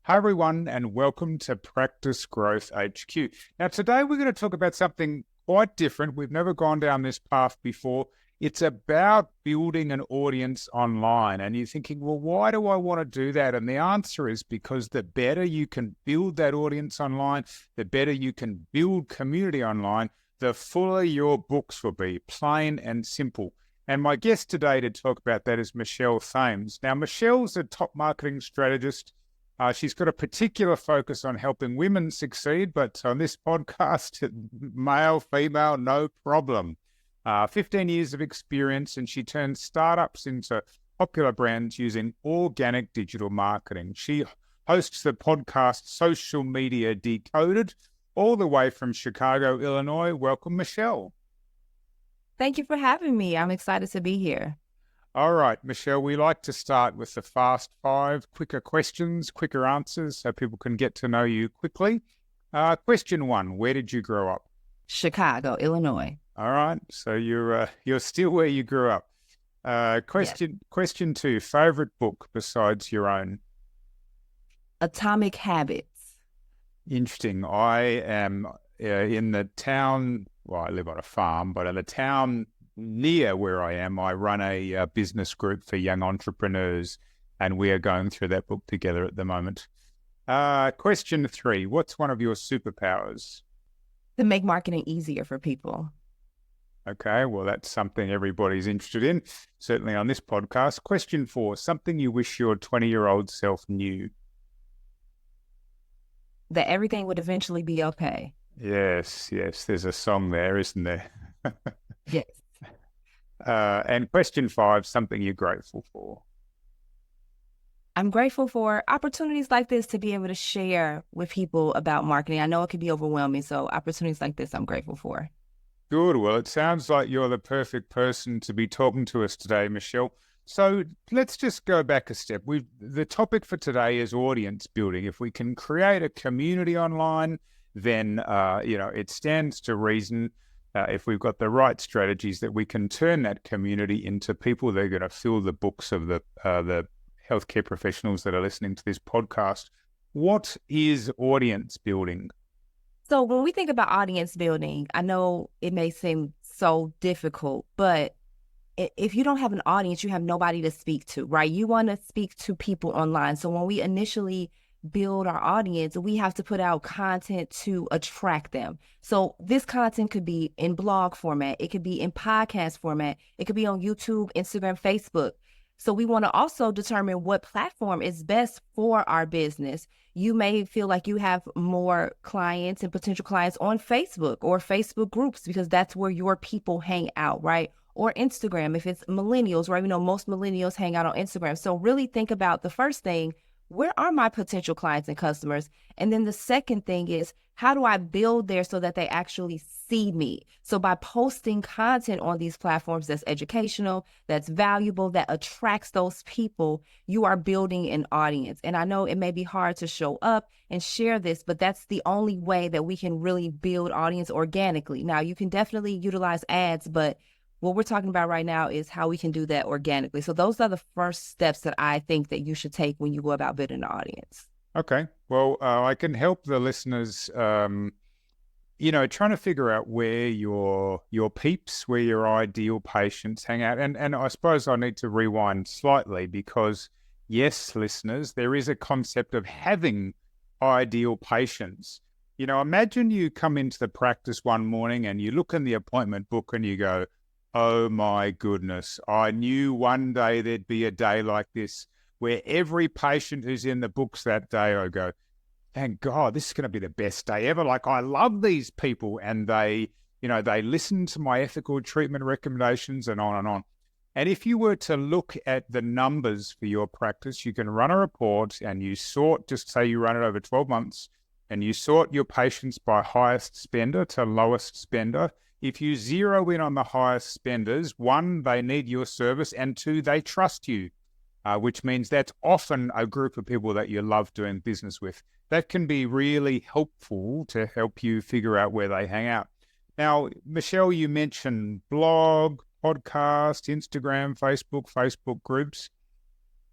Hi, everyone, and welcome to Practice Growth HQ. Now, today we're going to talk about something quite different. We've never gone down this path before. It's about building an audience online. And you're thinking, well, why do I want to do that? And the answer is because the better you can build that audience online, the better you can build community online, the fuller your books will be, plain and simple. And my guest today to talk about that is Michelle Thames. Now, Michelle's a top marketing strategist. She's got a particular focus on helping women succeed, but on this podcast, male, female, no problem. 15 years of experience, and she turns startups into popular brands using organic digital marketing. She hosts the podcast Social Media Decoded, all the way from Chicago, Illinois. Welcome, Michelle. Thank you for having me. I'm excited to be here. All right, Michelle, we like to start with the fast five, quicker questions, quicker answers, so people can get to know you quickly. Question one, where did you grow up? Chicago, Illinois. All right, so you're still where you grew up. Question two, favorite book besides your own? Atomic Habits. Interesting. I am in the town, well, I live on a farm, but in the town near where I am, I run a business group for young entrepreneurs, and we are going through that book together at the moment. Question three, what's one of your superpowers? To make marketing easier for people. Okay, well, that's something everybody's interested in, certainly on this podcast. Question four, something you wish your 20-year-old self knew. That everything would eventually be okay. Yes, there's a song there, isn't there? Yes. And question five, something you're grateful for. I'm grateful for opportunities like this to be able to share with people about marketing. I know it can be overwhelming, so opportunities like this I'm grateful for. Good. Well, it sounds like you're the perfect person to be talking to us today, Michelle. So let's just go back a step. The topic for today is audience building. If we can create a community online, then it stands to reason, if we've got the right strategies, that we can turn that community into people that are going to fill the books of the healthcare professionals that are listening to this podcast. What is audience building? So when we think about audience building, I know it may seem so difficult, but if you don't have an audience, you have nobody to speak to, right? You want to speak to people online. So when we initially build our audience, we have to put out content to attract them. So this content could be in blog format. It could be in podcast format. It could be on YouTube, Instagram, Facebook. So we want to also determine what platform is best for our business. You may feel like you have more clients and potential clients on Facebook or Facebook groups because that's where your people hang out, right? Or Instagram, if it's millennials, right? We know most millennials hang out on Instagram. So really think about the first thing, where are my potential clients and customers? And then the second thing is, how do I build there so that they actually see me? So by posting content on these platforms that's educational, that's valuable, that attracts those people, you are building an audience. And I know it may be hard to show up and share this, but that's the only way that we can really build audience organically. Now, you can definitely utilize ads, but what we're talking about right now is how we can do that organically. So those are the first steps that I think that you should take when you go about building an audience. Okay. Well, I can help the listeners, trying to figure out where your peeps, where your ideal patients hang out. And I suppose I need to rewind slightly because, yes, listeners, there is a concept of having ideal patients. Imagine you come into the practice one morning and you look in the appointment book and you go, oh my goodness, I knew one day there'd be a day like this where every patient who's in the books that day, I go, thank God, this is going to be the best day ever. Like, I love these people, and they listen to my ethical treatment recommendations and on and on. And if you were to look at the numbers for your practice, you can run a report and you sort, just say you run it over 12 months, and you sort your patients by highest spender to lowest spender. If you zero in on the highest spenders, one, they need your service, and two, they trust you, which means that's often a group of people that you love doing business with. That can be really helpful to help you figure out where they hang out. Now, Michelle, you mentioned blog, podcast, Instagram, Facebook groups.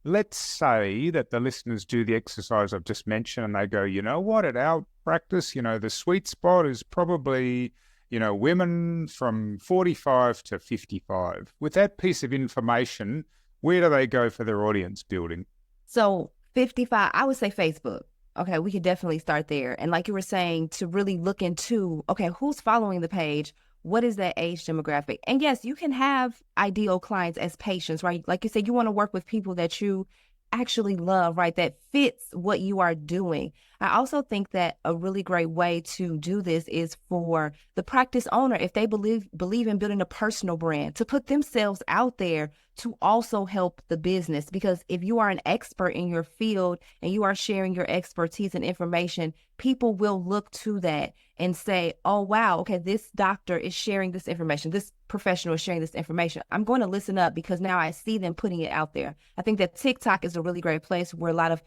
let's say that the listeners do the exercise I've just mentioned and they go, you know what, at our practice, the sweet spot is probably, women from 45 to 55. With that piece of information, where do they go for their audience building? So 55, I would say Facebook. Okay, we could definitely start there. And like you were saying, to really look into, okay, who's following the page? What is that age demographic? And yes, you can have ideal clients as patients, right? Like you said, you want to work with people that you actually love, right? That fits what you are doing. I also think that a really great way to do this is for the practice owner, if they believe in building a personal brand, to put themselves out there to also help the business. Because if you are an expert in your field and you are sharing your expertise and information, people will look to that and say, oh, wow, okay, this doctor is sharing this information. This professional is sharing this information. I'm going to listen up because now I see them putting it out there. I think that TikTok is a really great place where a lot of,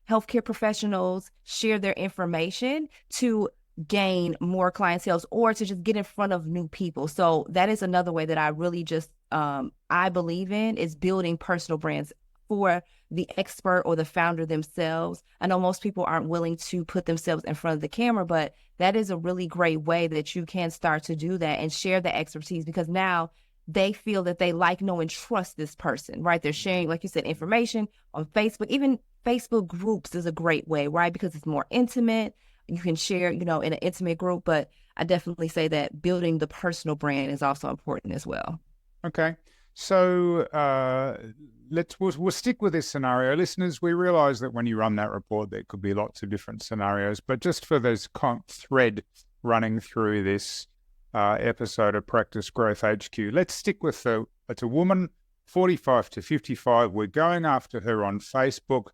healthcare professionals share their information to gain more clientele or to just get in front of new people. So that is another way that I really just, I believe in, is building personal brands for the expert or the founder themselves. I know most people aren't willing to put themselves in front of the camera, but that is a really great way that you can start to do that and share the expertise, because now they feel that they like, know, and trust this person, right? They're sharing, like you said, information on Facebook. Even Facebook groups is a great way, right? Because it's more intimate. You can share, in an intimate group, but I definitely say that building the personal brand is also important as well. Okay. So we'll stick with this scenario. Listeners, we realize that when you run that report, there could be lots of different scenarios, but just for this thread running through this episode of Practice Growth HQ, let's stick with it's a woman, 45 to 55. We're going after her on Facebook.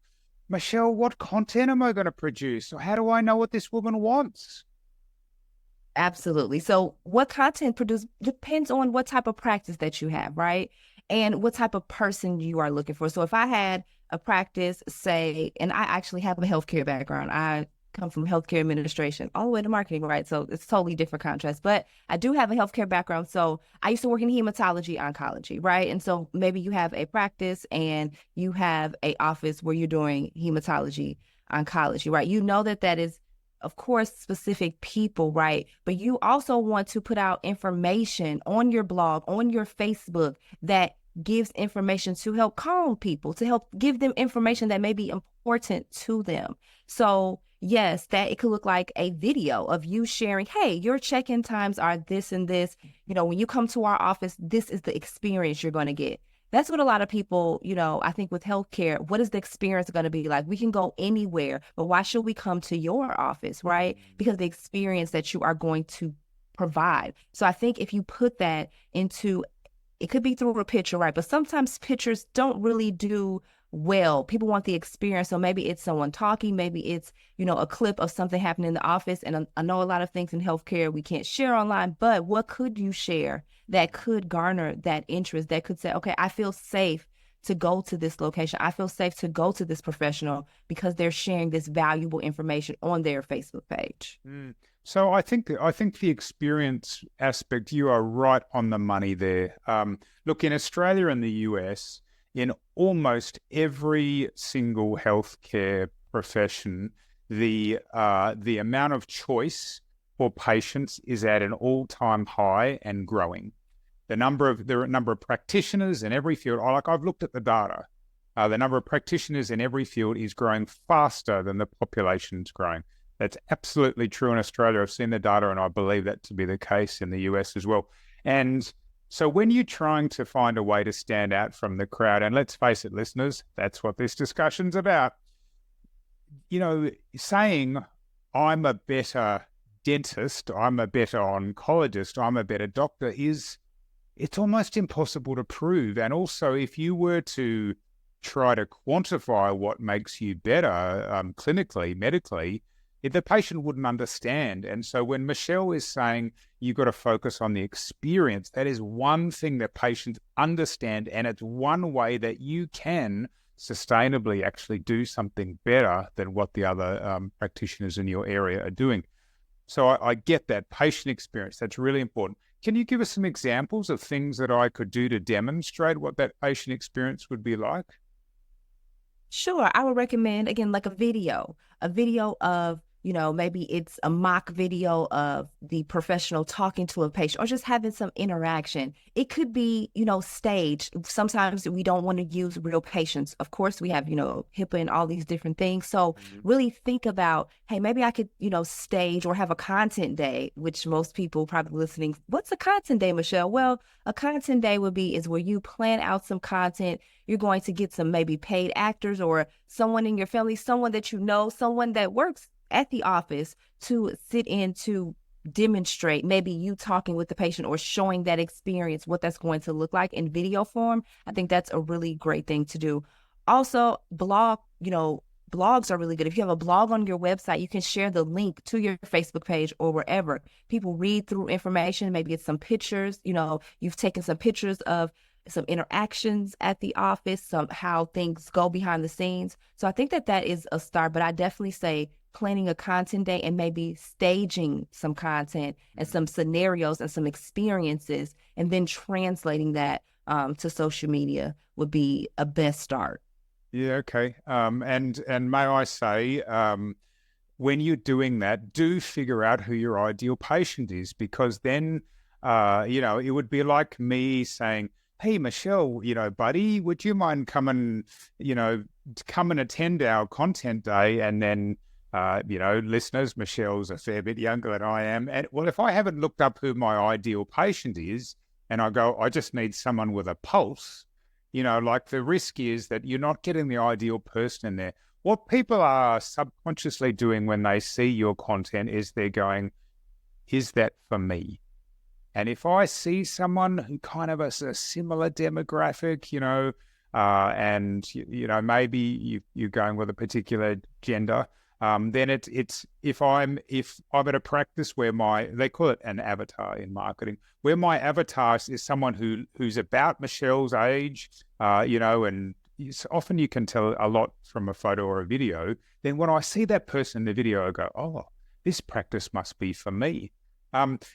Michelle, what content am I going to produce? Or how do I know what this woman wants? Absolutely. So what content produced depends on what type of practice that you have, right? And what type of person you are looking for. So if I had a practice, say, and I actually have a healthcare background, I come from healthcare administration all the way to marketing, right? So it's totally different contrast, but I do have a healthcare background. So I used to work in hematology oncology, right? And so maybe you have a practice and you have a office where you're doing hematology oncology, right? You know that is, of course, specific people, right? But you also want to put out information on your blog, on your Facebook, that gives information to help calm people, to help give them information that may be important to them. So yes, that it could look like a video of you sharing, hey, your check-in times are this and this. When you come to our office, this is the experience you're going to get. That's what a lot of people, I think with healthcare, what is the experience going to be like? We can go anywhere, but why should we come to your office, right? Because the experience that you are going to provide. So I think if you put that into, it could be through a picture, right? But sometimes pictures don't really do well. People want the experience. So maybe it's someone talking, maybe it's, a clip of something happening in the office. And I know a lot of things in healthcare we can't share online, but what could you share that could garner that interest, that could say, okay, I feel safe to go to this location. I feel safe to go to this professional because they're sharing this valuable information on their Facebook page. So I think the experience aspect, you are right on the money there. Look, in Australia and the US, in almost every single healthcare profession, the amount of choice for patients is at an all-time high and growing. There are a number of practitioners in every field. I've looked at the data. The number of practitioners in every field is growing faster than the population is growing. That's absolutely true in Australia. I've seen the data, and I believe that to be the case in the US as well. And so when you're trying to find a way to stand out from the crowd, and let's face it, listeners, that's what this discussion's about. Saying I'm a better dentist, I'm a better oncologist, I'm a better doctor it's almost impossible to prove. And also, if you were to try to quantify what makes you better clinically, medically, the patient wouldn't understand. And so when Michelle is saying you've got to focus on the experience, that is one thing that patients understand, and it's one way that you can sustainably actually do something better than what the other practitioners in your area are doing. So I get that patient experience. That's really important. Can you give us some examples of things that I could do to demonstrate what that patient experience would be like? Sure, I would recommend again like a video of, maybe it's a mock video of the professional talking to a patient or just having some interaction. It could be, staged. Sometimes we don't want to use real patients. Of course, we have, HIPAA and all these different things. So really think about, hey, maybe I could, stage or have a content day, which most people probably listening, what's a content day, Michelle? Well, a content day would be is where you plan out some content. You're going to get some maybe paid actors or someone in your family, someone that you know, someone that works at the office to sit in to demonstrate maybe you talking with the patient or showing that experience, what that's going to look like in video form. I think that's a really great thing to do. Also, blogs are really good. If you have a blog on your website, you can share the link to your Facebook page or wherever. People read through information. Maybe it's some pictures, you've taken some pictures of some interactions at the office, some how things go behind the scenes. So I think that is a start, but I definitely say planning a content day and maybe staging some content and some scenarios and some experiences, and then translating that to social media would be a best start. Yeah, okay. And may I say, when you're doing that, do figure out who your ideal patient is, because then, it would be like me saying, hey, Michelle, buddy, would you mind come and attend our content day? And then, listeners, Michelle's a fair bit younger than I am. And well, if I haven't looked up who my ideal patient is and I go, I just need someone with a pulse, like the risk is that you're not getting the ideal person in there. What people are subconsciously doing when they see your content is they're going, is that for me? And if I see someone who kind of has a similar demographic, and maybe you're going with a particular gender, then it's if I'm at a practice where they call it an avatar in marketing, where my avatar is someone who's about Michelle's age, and often you can tell a lot from a photo or a video. Then when I see that person in the video, I go, oh, this practice must be for me.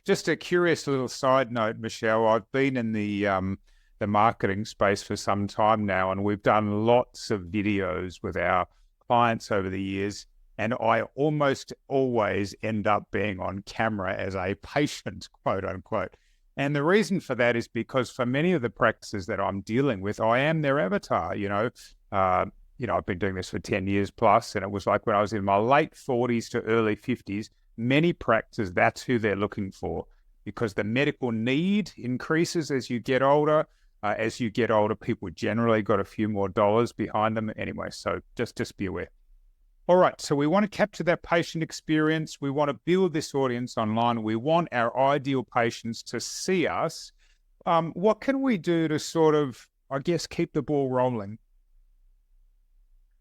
Just a curious little side note, Michelle, I've been in the marketing space for some time now, and we've done lots of videos with our clients over the years, and I almost always end up being on camera as a patient, quote unquote. And the reason for that is because for many of the practices that I'm dealing with, I am their avatar. I've been doing this for 10 years plus, and it was like when I was in my late 40s to early 50s, many practices, that's who they're looking for, because the medical need increases as you get older. As you get older, people generally got a few more dollars behind them anyway. So just be aware. All right. So we want to capture that patient experience. We want to build this audience online. We want our ideal patients to see us. What can we do to sort of, I guess, keep the ball rolling?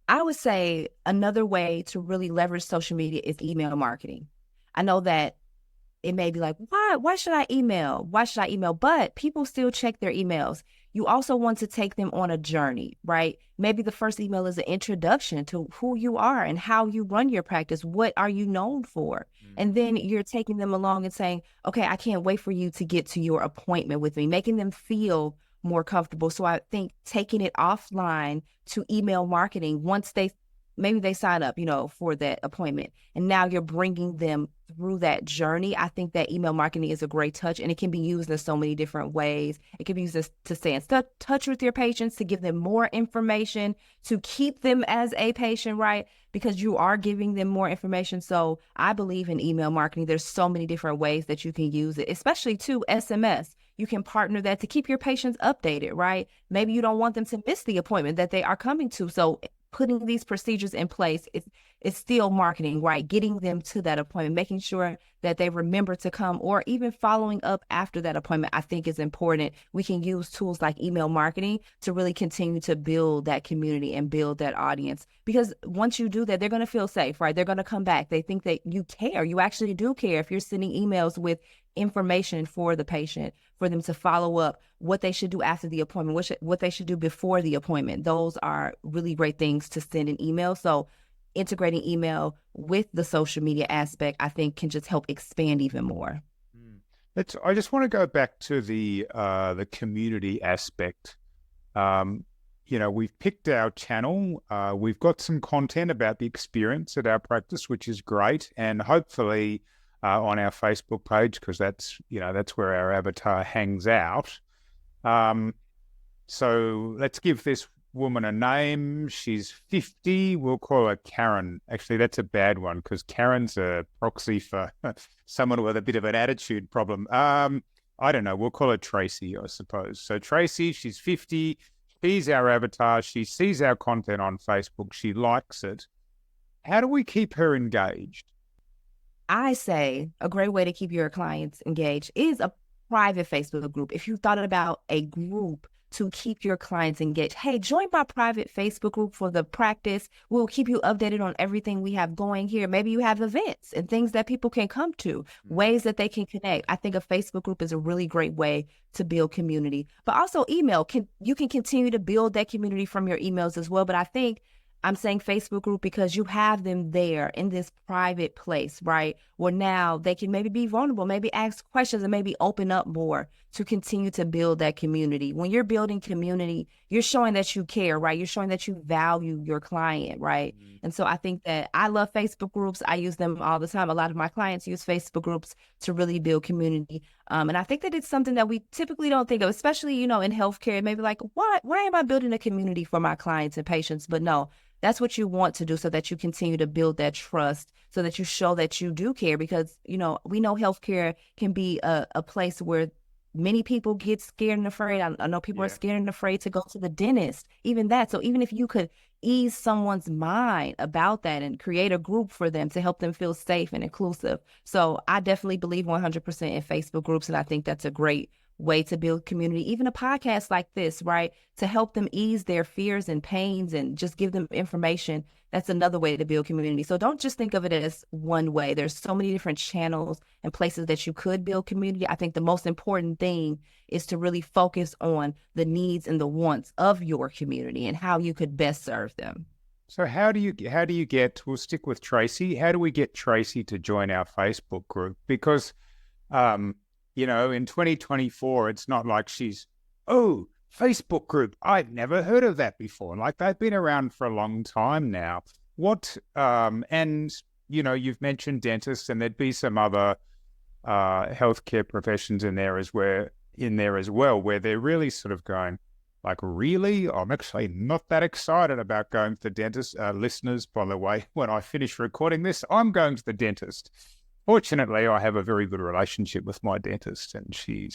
I would say another way to really leverage social media is email marketing. I know that it may be like, why should I email? Why should I email? But people still check their emails. You also want to take them on a journey, right? Maybe the first email is an introduction to who you are and how you run your practice. What are you known for? And then you're taking them along and saying, okay, I can't wait for you to get to your appointment with me, making them feel more comfortable. So I think taking it offline to email marketing, once maybe they sign up, for that appointment, and now you're bringing them through that journey. I think that email marketing is a great touch, and it can be used in so many different ways. It can be used to stay in touch with your patients, to give them more information, to keep them as a patient, right? Because you are giving them more information. So I believe in email marketing. There's so many different ways that you can use it, especially to SMS. You can partner that to keep your patients updated, right? Maybe you don't want them to miss the appointment that they are coming to. So putting these procedures in place, it's still marketing, right? Getting them to that appointment, making sure that they remember to come, or even following up after that appointment, I think is important. We can use tools like email marketing to really continue to build that community and build that audience. Because once you do that, they're going to feel safe, right? They're going to come back. They think that you care. You actually do care. If you're sending emails with information for the patient, for them to follow up, what they should do after the appointment, what they should do before the appointment. Those are really great things to send an email. So integrating email with the social media aspect, I think, can just help expand even more. I just want to go back to the community aspect. we've picked our channel. We've got some content about the experience at our practice, which is great. And hopefully on our Facebook page, because that's where our avatar hangs out. So let's give this woman a name. She's 50. We'll call her Karen. Actually, that's a bad one because Karen's a proxy for someone with a bit of an attitude problem. I don't know. We'll call her Tracy, I suppose. So Tracy, she's 50. She's our avatar. She sees our content on Facebook. She likes it. How do we keep her engaged? I say a great way to keep your clients engaged is a private Facebook group. If you thought about a group to keep your clients engaged, hey, join my private Facebook group for the practice. We'll keep you updated on everything we have going here. Maybe you have events and things that people can come to, ways that they can connect. I think a Facebook group is a really great way to build community. But also email, you can continue to build that community from your emails as well. But I think I'm saying Facebook group because you have them there in this private place, right? Where now they can maybe be vulnerable, maybe ask questions and maybe open up more to continue to build that community. When you're building community, you're showing that you care, right? You're showing that you value your client, right? Mm-hmm. And so I think that I love Facebook groups. I use them all the time. A lot of my clients use Facebook groups to really build community. And I think that it's something that we typically don't think of, especially, in healthcare, maybe like, why am I building a community for my clients and patients? But no, that's what you want to do so that you continue to build that trust, so that you show that you do care, because, we know healthcare can be a place where many people get scared and afraid. I know people are scared and afraid to go to the dentist, even that. So even if you could ease someone's mind about that and create a group for them to help them feel safe and inclusive. So I definitely believe 100% in Facebook groups. And I think that's a great way to build community, even a podcast like this, right? To help them ease their fears and pains and just give them information. That's another way to build community. So don't just think of it as one way. There's so many different channels and places that you could build community. I think the most important thing is to really focus on the needs and the wants of your community and how you could best serve them. So how do you get, we'll stick with Tracy. How do we get Tracy to join our Facebook group? Because, in 2024, it's not like she's, Facebook group, I've never heard of that before. Like, they've been around for a long time now. You've mentioned dentists, and there'd be some other healthcare professions in there as well, where they're really sort of going, like, really? I'm actually not that excited about going to the dentist. Listeners, by the way, when I finish recording this, I'm going to the dentist. Fortunately, I have a very good relationship with my dentist, and she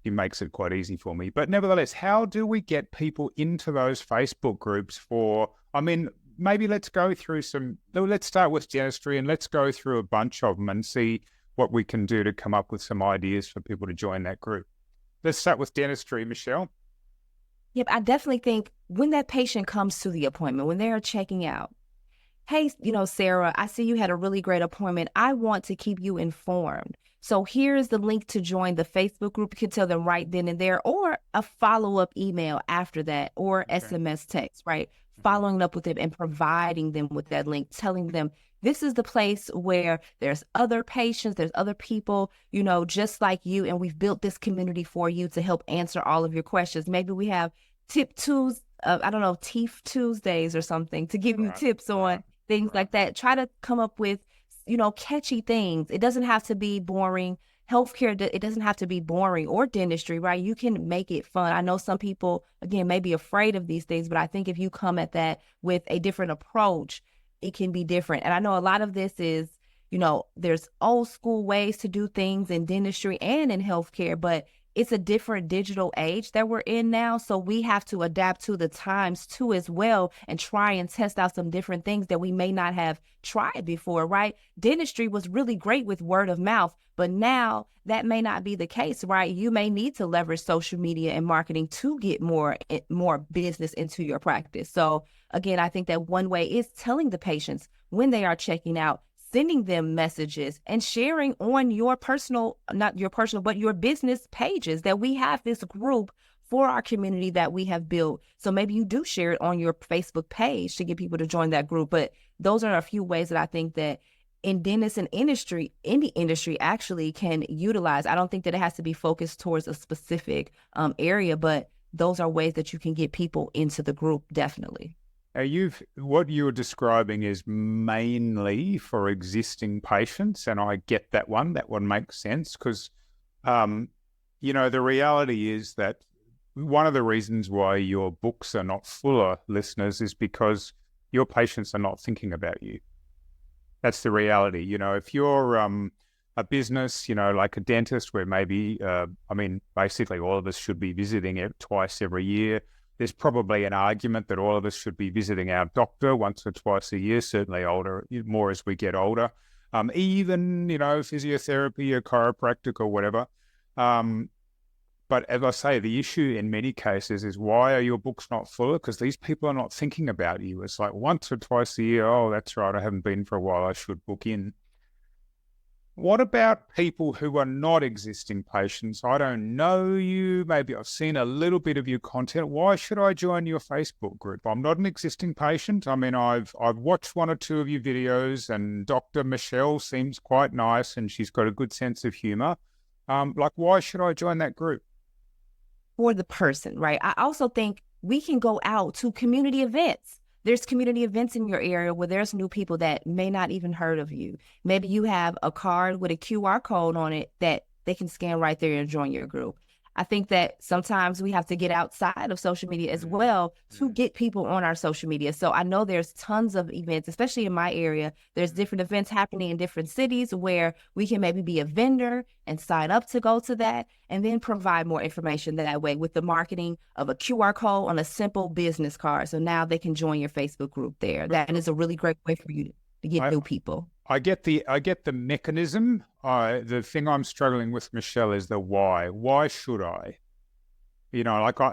makes it quite easy for me. But nevertheless, how do we get people into those Facebook groups maybe let's start with dentistry and let's go through a bunch of them and see what we can do to come up with some ideas for people to join that group. Let's start with dentistry, Michelle. Yep, I definitely think when that patient comes to the appointment, when they are checking out, hey, Sarah, I see you had a really great appointment. I want to keep you informed. So here's the link to join the Facebook group. You can tell them right then and there, or a follow-up email after that, or SMS text, right? Mm-hmm. Following up with them and providing them with that link, telling them this is the place where there's other patients, there's other people, just like you, and we've built this community for you to help answer all of your questions. Maybe we have Teeth Tuesdays or something to give you tips on things like that. Try to come up with, catchy things. It doesn't have to be boring. Healthcare, it doesn't have to be boring, or dentistry, right? You can make it fun. I know some people, again, may be afraid of these things, but I think if you come at that with a different approach, it can be different. And I know a lot of this is, there's old school ways to do things in dentistry and in healthcare, but it's a different digital age that we're in now. So we have to adapt to the times too as well, and try and test out some different things that we may not have tried before, right? Dentistry was really great with word of mouth, but now that may not be the case, right? You may need to leverage social media and marketing to get more business into your practice. So again, I think that one way is telling the patients when they are checking out, sending them messages and sharing on your but your business pages that we have this group for our community that we have built. So maybe you do share it on your Facebook page to get people to join that group. But those are a few ways that I think that in dentists and any industry actually can utilize. I don't think that it has to be focused towards a specific area, but those are ways that you can get people into the group, definitely. What you're describing is mainly for existing patients, and I get that one. That one makes sense because, the reality is that one of the reasons why your books are not fuller, listeners, is because your patients are not thinking about you. That's the reality. If you're a business, like a dentist, where maybe, basically all of us should be visiting it twice every year. There's probably an argument that all of us should be visiting our doctor once or twice a year, certainly more as we get older. Even, physiotherapy or chiropractic or whatever. But as I say, the issue in many cases is, why are your books not fuller? Because these people are not thinking about you. It's like once or twice a year, oh, that's right, I haven't been for a while, I should book in. What about people who are not existing patients? I don't know you. Maybe I've seen a little bit of your content. Why should I join your Facebook group? I'm not an existing patient. I mean, I've watched one or two of your videos, and Dr. Michelle seems quite nice, and she's got a good sense of humor. Why should I join that group? For the person, right? I also think we can go out to community events. There's community events in your area where there's new people that may not even heard of you. Maybe you have a card with a QR code on it that they can scan right there and join your group. I think that sometimes we have to get outside of social media as well to get people on our social media. So I know there's tons of events, especially in my area. There's different events happening in different cities where we can maybe be a vendor and sign up to go to that, and then provide more information that way with the marketing of a QR code on a simple business card. So now they can join your Facebook group there. That is a really great way for you to get new people. I get the mechanism. The thing I'm struggling with, Michelle, is the why. Why should I?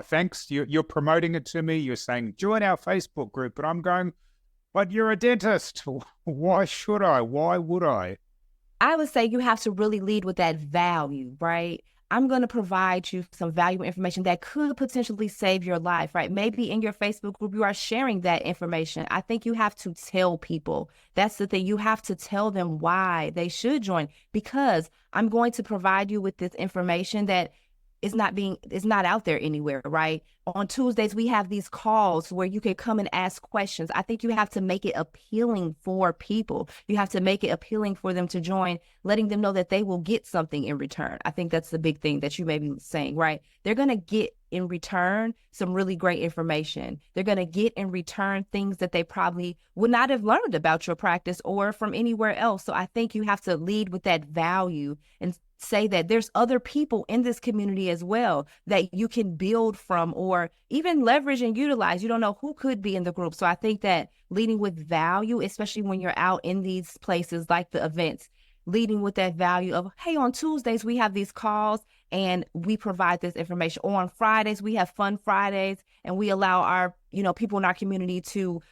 Thanks, you're promoting it to me. You're saying, join our Facebook group. But I'm going, but you're a dentist. Why should I? Why would I? I would say you have to really lead with that value, right? I'm going to provide you some valuable information that could potentially save your life, right? Maybe in your Facebook group, you are sharing that information. I think you have to tell people. That's the thing. You have to tell them why they should join, because I'm going to provide you with this information that is not out there anywhere, right? On Tuesdays, we have these calls where you can come and ask questions. I think you have to make it appealing for people. You have to make it appealing for them to join, letting them know that they will get something in return. I think that's the big thing that you may be saying, right? They're going to get in return some really great information. They're going to get in return things that they probably would not have learned about your practice or from anywhere else. So I think you have to lead with that value and say that there's other people in this community as well that you can build from or even leverage and utilize. You don't know who could be in the group. So I think that leading with value, especially when you're out in these places like the events, leading with that value of, hey, on Tuesdays, we have these calls and we provide this information. Or on Fridays, we have fun Fridays and we allow our, people in our community to,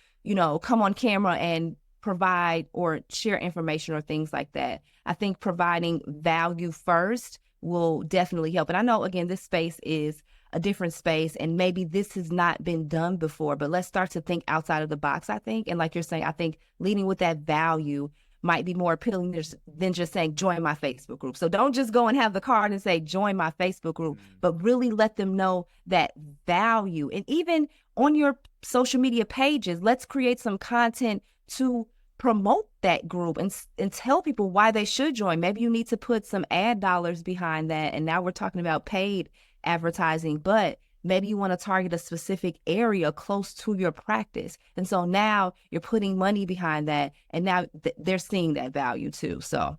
come on camera and provide or share information or things like that. I think providing value first will definitely help. And I know, again, this space is a different space and maybe this has not been done before, but let's start to think outside of the box, I think. And like you're saying, I think leading with that value might be more appealing than just saying, join my Facebook group. So don't just go and have the card and say, join my Facebook group, but really let them know that value. And even on your social media pages, let's create some content to promote that group and tell people why they should join. Maybe you need to put some ad dollars behind that. And now we're talking about paid advertising, but maybe you want to target a specific area close to your practice. And so now you're putting money behind that. And now they're seeing that value too. So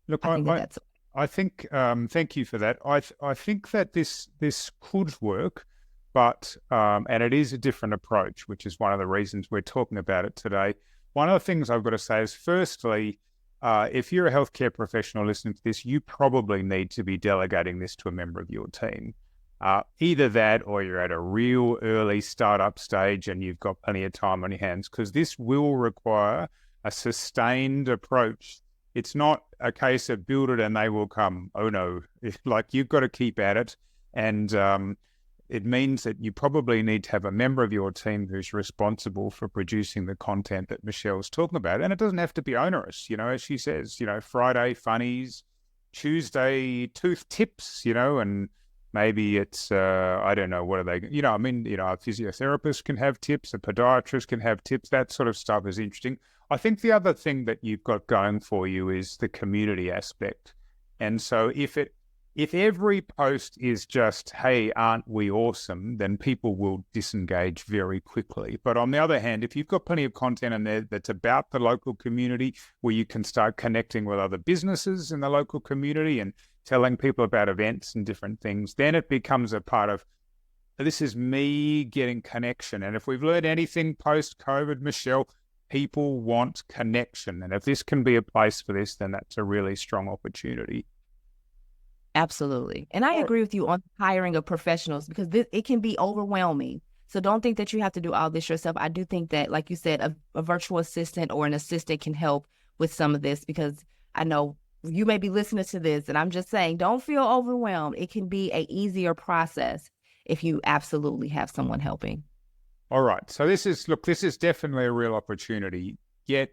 look, I think thank you for that. I think that this could work, but and it is a different approach, which is one of the reasons we're talking about it today. One of the things I've got to say is, firstly, if you're a healthcare professional listening to this, you probably need to be delegating this to a member of your team. Either that or you're at a real early startup stage and you've got plenty of time on your hands, because this will require a sustained approach. It's not a case of build it and they will come. Oh, no. You've got to keep at it. And it means that you probably need to have a member of your team who's responsible for producing the content that Michelle's talking about. And it doesn't have to be onerous, as she says, Friday funnies, Tuesday tooth tips, and Maybe it's, I don't know, what are they, I mean, a physiotherapist can have tips, a podiatrist can have tips. That sort of stuff is interesting. I think the other thing that you've got going for you is the community aspect. And so if every post is just, hey, aren't we awesome, then people will disengage very quickly. But on the other hand, if you've got plenty of content in there that's about the local community, where you can start connecting with other businesses in the local community and telling people about events and different things, then it becomes a part of, this is me getting connection. And if we've learned anything post-COVID, Michelle, people want connection. And if this can be a place for this, then that's a really strong opportunity. Absolutely. And I agree with you on hiring of professionals, because it can be overwhelming. So don't think that you have to do all this yourself. I do think that, like you said, a virtual assistant or an assistant can help with some of this, because I know you may be listening to this and I'm just saying, don't feel overwhelmed. It can be an easier process if you absolutely have someone helping. All right. So this is definitely a real opportunity. Get,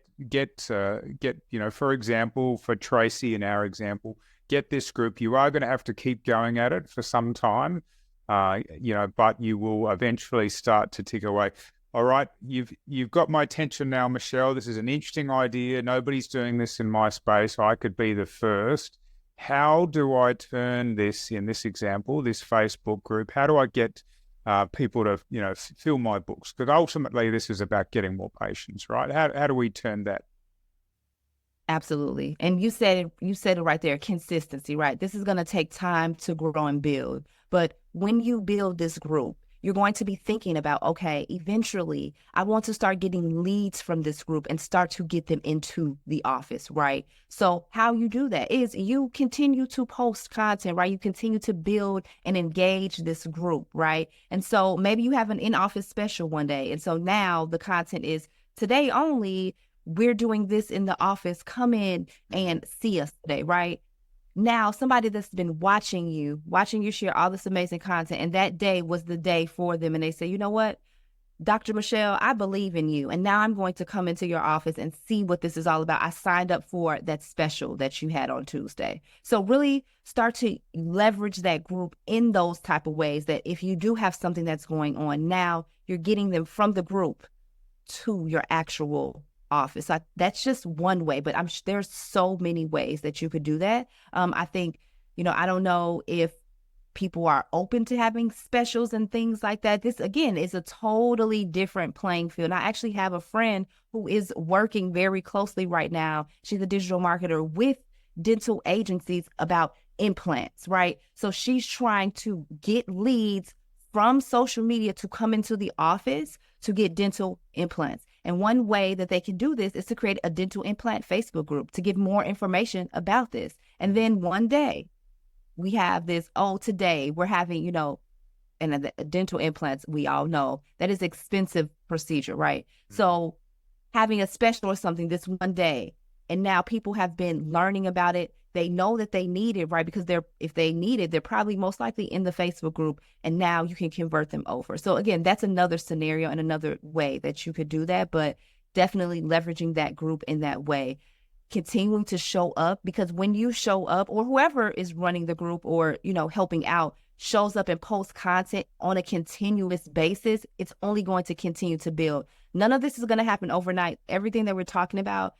for example, for Tracy in our example, get this group. You are going to have to keep going at it for some time, but you will eventually start to tick away. All right, you've got my attention now, Michelle. This is an interesting idea. Nobody's doing this in my space. I could be the first. How do I turn this, in this example, this Facebook group, how do I get people to, fill my books? Because ultimately this is about getting more patients, right? How do we turn that? Absolutely. And you said it right there, consistency, right? This is going to take time to grow and build. But when you build this group, you're going to be thinking about, okay, eventually I want to start getting leads from this group and start to get them into the office, right? So how you do that is you continue to post content, right? You continue to build and engage this group, right? And so maybe you have an in-office special one day. And so now the content is today only, we're doing this in the office, come in and see us today, right? Now, somebody that's been watching you share all this amazing content, and that day was the day for them, and they say, you know what, Dr. Michelle, I believe in you, and now I'm going to come into your office and see what this is all about. I signed up for that special that you had on Tuesday. So really start to leverage that group in those type of ways, that if you do have something that's going on now, you're getting them from the group to your actual office. That's just one way, but there's so many ways that you could do that. I think, I don't know if people are open to having specials and things like that. This, again, is a totally different playing field. And I actually have a friend who is working very closely right now. She's a digital marketer with dental agencies about implants, right? So she's trying to get leads from social media to come into the office to get dental implants. And one way that they can do this is to create a dental implant Facebook group to give more information about this. And then one day we have this, today we're having, and the dental implants, we all know that is expensive procedure, right? Mm-hmm. So having a special or something this one day, and now people have been learning about it. They know that they need it, right? Because if they need it, they're probably most likely in the Facebook group, and now you can convert them over. So again, that's another scenario and another way that you could do that, but definitely leveraging that group in that way, continuing to show up, because when you show up, or whoever is running the group or, helping out, shows up and posts content on a continuous basis, it's only going to continue to build. None of this is going to happen overnight. Everything that we're talking about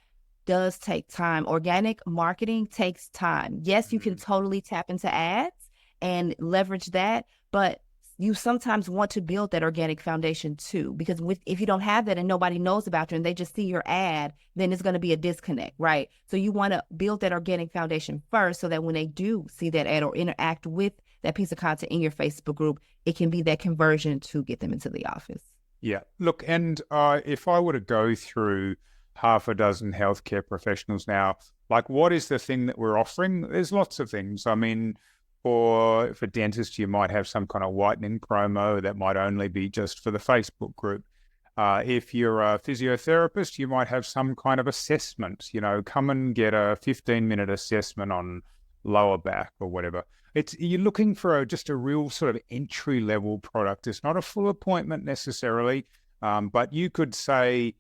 does take time. Organic marketing takes time. Yes, you can totally tap into ads and leverage that, but you sometimes want to build that organic foundation too, because if you don't have that and nobody knows about you and they just see your ad, then it's going to be a disconnect, right? So you want to build that organic foundation first, so that when they do see that ad or interact with that piece of content in your Facebook group, it can be that conversion to get them into the office. Yeah. Look, and if I were to go through half a dozen healthcare professionals now, like, what is the thing that we're offering? There's lots of things. I mean, for dentists, you might have some kind of whitening promo that might only be just for the Facebook group. If you're a physiotherapist, you might have some kind of assessment, come and get a 15-minute assessment on lower back or whatever. You're looking for just a real sort of entry-level product. It's not a full appointment necessarily, but you could say,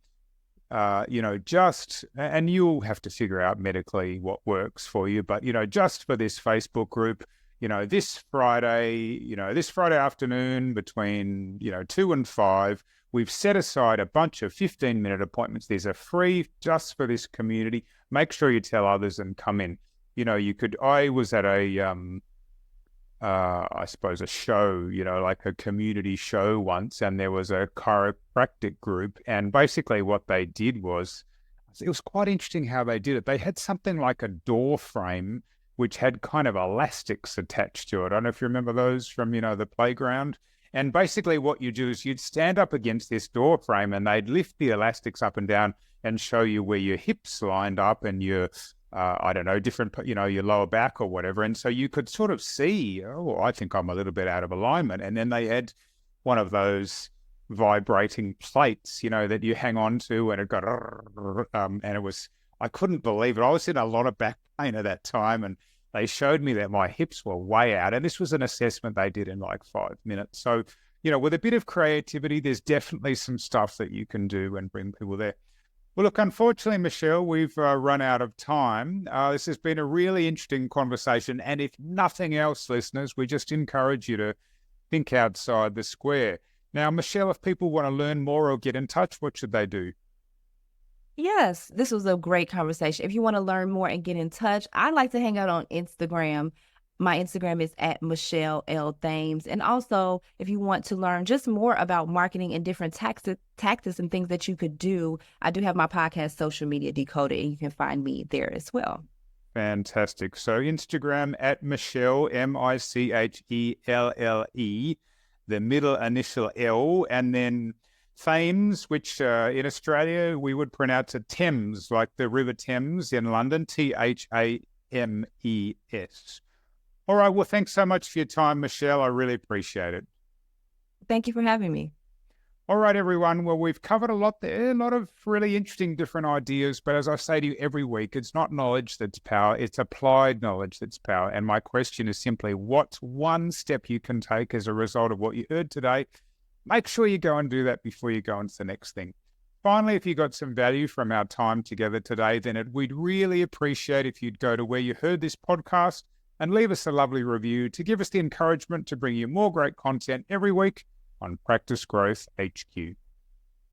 and you'll have to figure out medically what works for you, but, just for this Facebook group, this Friday afternoon between, 2 and 5, we've set aside a bunch of 15-minute appointments. These are free just for this community. Make sure you tell others and come in. I was at I suppose a show, like a community show once, and there was a chiropractic group. And basically what they did was, it was quite interesting how they did it. They had something like a door frame, which had kind of elastics attached to it. I don't know if you remember those from, the playground. And basically what you do is you'd stand up against this door frame and they'd lift the elastics up and down and show you where your hips lined up and your, different, your lower back or whatever. And so you could sort of see, I think I'm a little bit out of alignment. And then they had one of those vibrating plates, that you hang on to, and it got, and it was, I couldn't believe it. I was in a lot of back pain at that time, and they showed me that my hips were way out. And this was an assessment they did in like 5 minutes. So, with a bit of creativity, there's definitely some stuff that you can do and bring people there. Well, look, unfortunately, Michelle, we've run out of time. This has been a really interesting conversation. And if nothing else, listeners, we just encourage you to think outside the square. Now, Michelle, if people want to learn more or get in touch, what should they do? Yes, this was a great conversation. If you want to learn more and get in touch, I like to hang out on Instagram. My Instagram is at Michelle L. Thames. And also, if you want to learn just more about marketing and different tactics and things that you could do, I do have my podcast, Social Media Decoded, and you can find me there as well. Fantastic. So Instagram at Michelle, Michelle, the middle initial L, and then Thames, which in Australia we would pronounce it Thames, like the River Thames in London, Thames. All right, well, thanks so much for your time, Michelle. I really appreciate it. Thank you for having me. All right, everyone. Well, we've covered a lot there, a lot of really interesting different ideas. But as I say to you every week, it's not knowledge that's power, it's applied knowledge that's power. And my question is simply, what's one step you can take as a result of what you heard today? Make sure you go and do that before you go on to the next thing. Finally, if you got some value from our time together today, then we'd really appreciate if you'd go to where you heard this podcast and leave us a lovely review to give us the encouragement to bring you more great content every week on Practice Growth HQ.